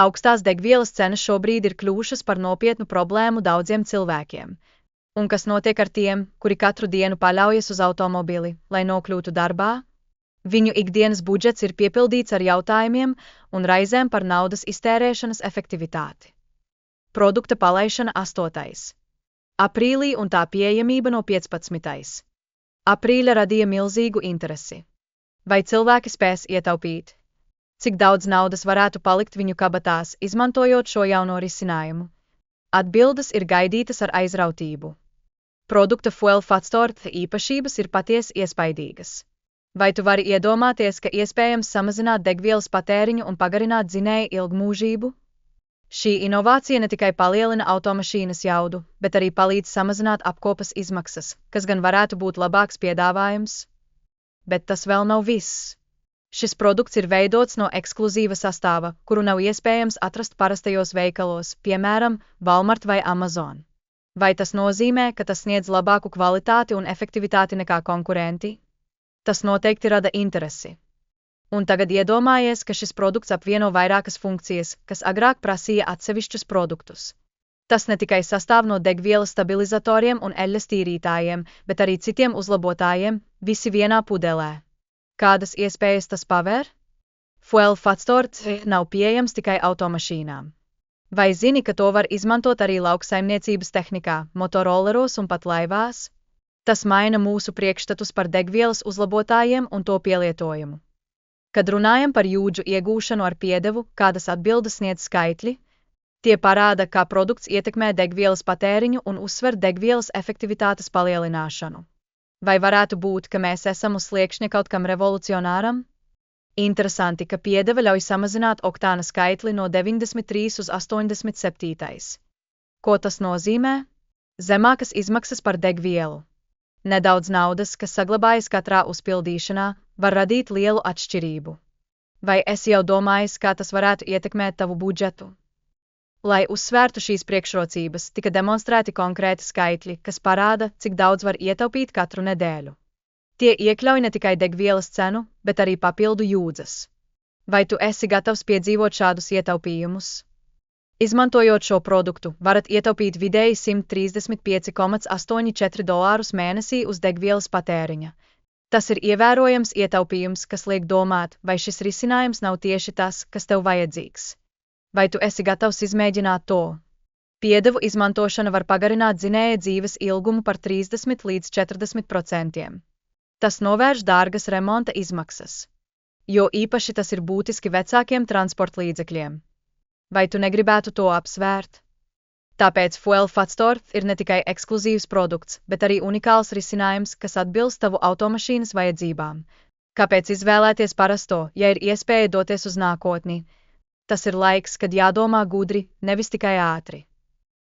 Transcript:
Augstās degvielas cenas šobrīd ir kļuvušas par nopietnu problēmu daudziem cilvēkiem. Un kas notiek ar tiem, kuri katru dienu paļaujas uz automobili, lai nokļūtu darbā? Viņu ikdienas budžets ir piepildīts ar jautājumiem un raizēm par naudas iztērēšanas efektivitāti. Produkta palaišana 8. aprīlī un tā pieejamība no 15. aprīļa radīja milzīgu interesi. Vai cilvēki spēs ietaupīt? Cik daudz naudas varētu palikt viņu kabatās, izmantojot šo jauno risinājumu? Atbildes ir gaidītas ar aizrautību. Produkta fuel factor īpašības ir patiesi iespaidīgas. Vai tu vari iedomāties, ka iespējams samazināt degvielas patēriņu un pagarināt dzinēja ilgmūžību? Šī inovācija ne tikai palielina automašīnas jaudu, bet arī palīdz samazināt apkopas izmaksas, kas gan varētu būt labāks piedāvājums. Bet tas vēl nav viss. Šis produkts ir veidots no ekskluzīva sastāva, kuru nav iespējams atrast parastajos veikalos, piemēram, Walmart vai Amazon. Vai tas nozīmē, ka tas sniedz labāku kvalitāti un efektivitāti nekā konkurenti? Tas noteikti rada interesi. Un tagad iedomājies, ka šis produkts apvieno vairākas funkcijas, kas agrāk prasīja atsevišķus produktus. Tas ne tikai sastāv no degvielas stabilizatoriem un eļļas tīrītājiem, bet arī citiem uzlabotājiem, visi vienā pudelē. Kādas iespējas tas paver? Fuel factor nav pieejams tikai automašīnām. Vai zini, ka to var izmantot arī lauksaimniecības tehnikā, motorolleros un pat laivās? Tas maina mūsu priekšstatus par degvielas uzlabotājiem un to pielietojumu. Kad runājam par jūdžu iegūšanu ar piedevu, kādas atbildes sniedz skaitļi? Tie parāda, kā produkts ietekmē degvielas patēriņu un uzsver degvielas efektivitātes palielināšanu. Vai varētu būt, ka mēs esam uz sliekšņa kaut kam revolucionāram? Interesanti, ka piedeva ļauj samazināt oktāna skaitli no 93 uz 87. Ko tas nozīmē? Zemākas izmaksas par degvielu. Nedaudz naudas, kas saglabājas katrā uzpildīšanā, var radīt lielu atšķirību. Vai esi jau domājis, kā tas varētu ietekmēt tavu budžetu? Lai uzsvērtu šīs priekšrocības, tika demonstrēti konkrēti skaitļi, kas parāda, cik daudz var ietaupīt katru nedēļu. Tie iekļauj ne tikai degvielas cenu, bet arī papildu jūdzes. Vai tu esi gatavs piedzīvot šādus ietaupījumus? Izmantojot šo produktu, varat ietaupīt vidēji $135,84 mēnesī uz degvielas patēriņa. Tas ir ievērojams ietaupījums, kas liek domāt, vai šis risinājums nav tieši tas, kas tev vajadzīgs. Vai tu esi gatavs izmēģināt to? Piedevu izmantošana var pagarināt dzinēja dzīves ilgumu par 30 līdz 40%. Tas novērš dārgas remonta izmaksas. Jo īpaši tas ir būtiski vecākiem transportlīdzekļiem. Vai tu negribētu to apsvērt? Tāpēc fuel factor ir ne tikai ekskluzīvs produkts, bet arī unikāls risinājums, kas atbilst tavu automašīnas vajadzībām. Kāpēc izvēlēties parasto, ja ir iespēja doties uz nākotni? Tas ir laiks, kad jādomā gudri, nevis tikai ātri.